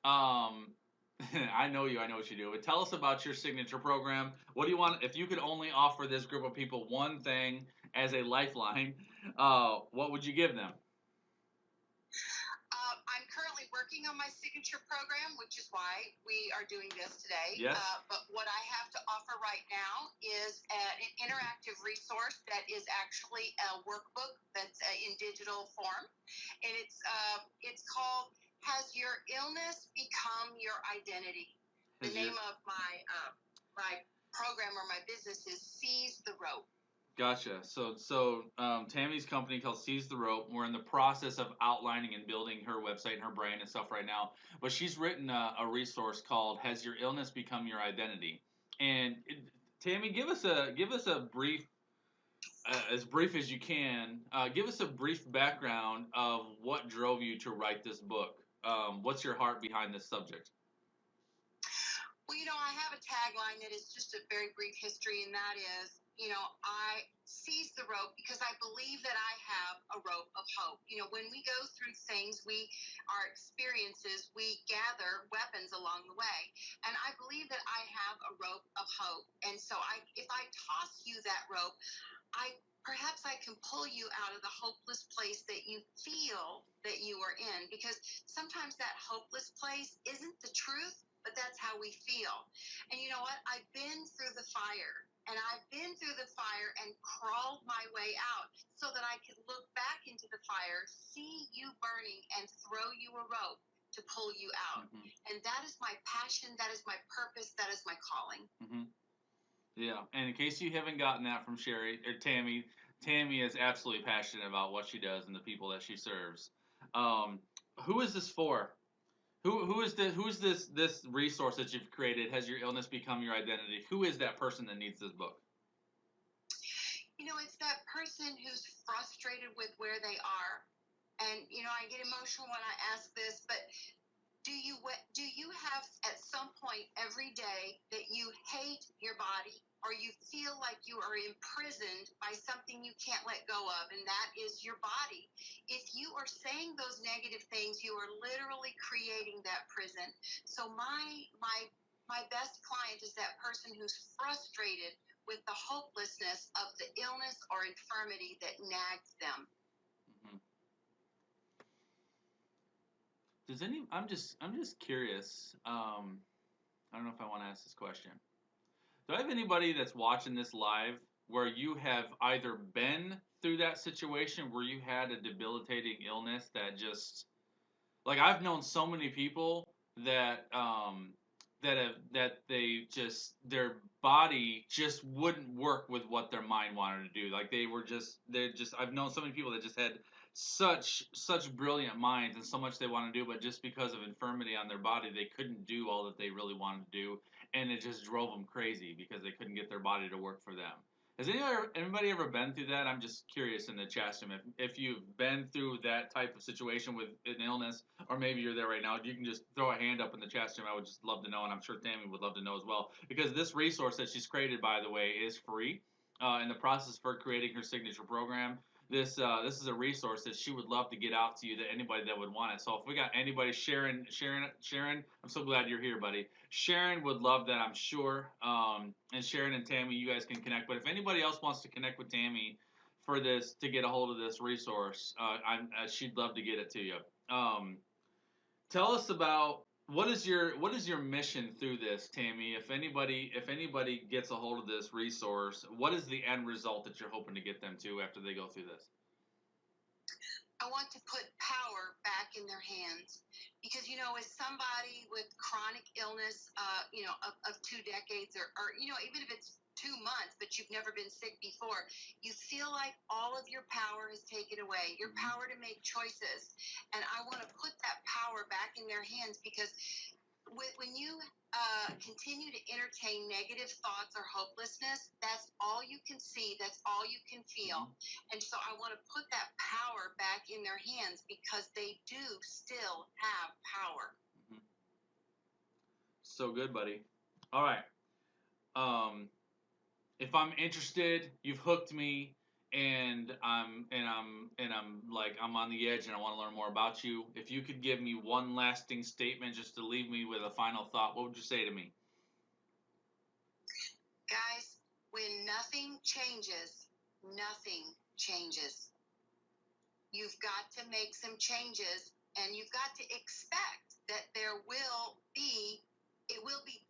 Um, I know you. I know what you do. But tell us about your signature program. What do you want? If you could only offer this group of people one thing as a lifeline, what would you give them? I'm currently working on my signature program, which is why we are doing this today. Yes. But what I have to offer right now is an interactive resource that is actually a workbook that's in digital form, and it's called "Has Your Illness Become Your Identity?" The Has your name of my program or my business is Seize the Rope. Gotcha. So Tammy's company called Seize the Rope. We're in the process of outlining and building her website and her brand and stuff right now. But she's written a resource called "Has Your Illness Become Your Identity?" And Tammy, give us a brief, as brief as you can. Give us a brief background of what drove you to write this book. What's your heart behind this subject? Well, I have a tagline that is just a very brief history, and that is, I seize the rope because I believe that I have a rope of hope. When we go through things, our experiences, we gather weapons along the way. And I believe that I have a rope of hope. And so if I toss you that rope, perhaps I can pull you out of the hopeless place that you feel that you are in, because sometimes that hopeless place isn't the truth, but that's how we feel. And you know what? I've been through the fire, and I've been through the fire and crawled my way out so that I could look back into the fire, see you burning, and throw you a rope to pull you out. Mm-hmm. And that is my passion, that is my purpose, that is my calling. Mm-hmm. Yeah, and in case you haven't gotten that from Sherry or Tammy, Tammy is absolutely passionate about what she does and the people that she serves. Um, who is this for? Who's this resource that you've created? Has your illness become your identity? Who is that person that needs this book? It's that person who's frustrated with where they are. And I get emotional when I ask this, but do you have at some point every day that you hate your body, or you feel like you are imprisoned by something you can't let go of, and that is your body? If you are saying those negative things, you are literally creating that prison. So my best client is that person who's frustrated with the hopelessness of the illness or infirmity that nags them. Mm-hmm. I'm just curious. I don't know if I want to ask this question. Do I have anybody that's watching this live where you have either been through that situation where you had a debilitating illness that just, like, I've known so many people that they just, their body just wouldn't work with what their mind wanted to do. Like, they're just I've known so many people that just had such brilliant minds and so much they want to do, but just because of infirmity on their body, they couldn't do all that they really wanted to do, and it just drove them crazy because they couldn't get their body to work for them. Has anybody ever been through that? I'm just curious in the chat room if you've been through that type of situation with an illness, or maybe you're there right now. You can just throw a hand up in the chat room. I would just love to know, and I'm sure Tammy would love to know as well. Because this resource that she's created, by the way, is free. In the process for creating her signature program, this is a resource that she would love to get out to you, that anybody that would want it. So if we got anybody, Sharon, I'm so glad you're here, buddy. Sharon would love that, I'm sure. And Sharon and Tammy, you guys can connect. But if anybody else wants to connect with Tammy for this, to get a hold of this resource, she'd love to get it to you. Tell us about what is your mission through this, Tammy? If anybody gets a hold of this resource, what is the end result that you're hoping to get them to after they go through this? I want to put power back in their hands, because as somebody with chronic illness, of 2 decades, or even if it's 2 months, but you've never been sick before, you feel like all of your power is taken away, your power to make choices. And I want to put that power back in their hands, because when you continue to entertain negative thoughts or hopelessness, that's all you can see, that's all you can feel. Mm-hmm. And so I want to put that power back in their hands, because they do still have power. Mm-hmm. So good, buddy. All right. If I'm interested, you've hooked me, and I'm like, I'm on the edge and I want to learn more about you. If you could give me one lasting statement just to leave me with a final thought, what would you say to me? Guys, when nothing changes, nothing changes. You've got to make some changes, and you've got to expect that it will be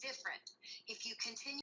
different. If you continue